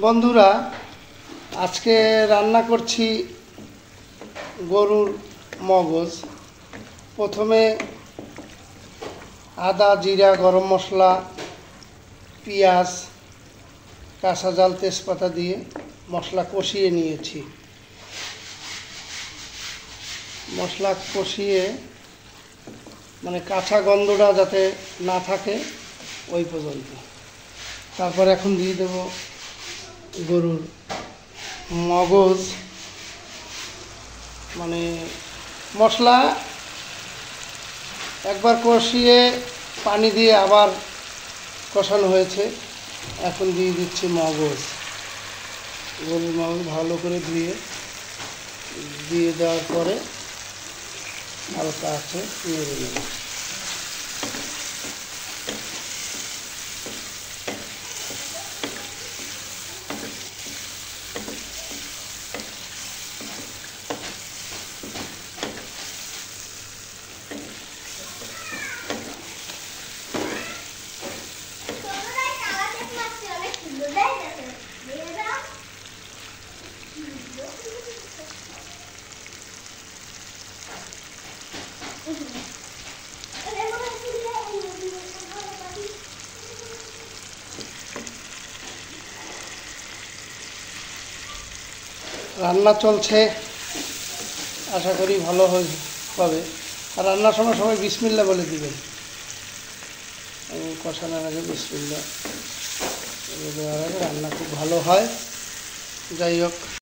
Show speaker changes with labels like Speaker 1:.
Speaker 1: বন্ধুরা, আজকে রান্না করছি গরুর মগজ। প্রথমে আদা, জিরা, গরম মশলা, পেঁয়াজ, কাঁচা জাল, তেজপাতা দিয়ে মশলা কষিয়ে নিয়েছি। মশলা কষিয়ে মানে কাঁচা গন্ধটা যাতে না থাকে ওই পর্যন্ত। তারপর এখন দিয়ে দেব গরুর মগজ। মানে মশলা একবার কষিয়ে পানি দিয়ে আবার কষানো হয়েছে। এখন দিয়ে দিচ্ছি মগজ। গরুর মগজ ভালো করে দিয়ে দেওয়ার পরে হালকা আছে নেড়ে নেব। রান্না চলছে, আশা করি ভালো হবে। আর রান্নার সময় সবাই বিসমিল্লা বলে দিবেন। কষানোর আগে বিসমিল্লা বলে দেওয়ার আগে রান্না খুব ভালো হয়। যাই হোক।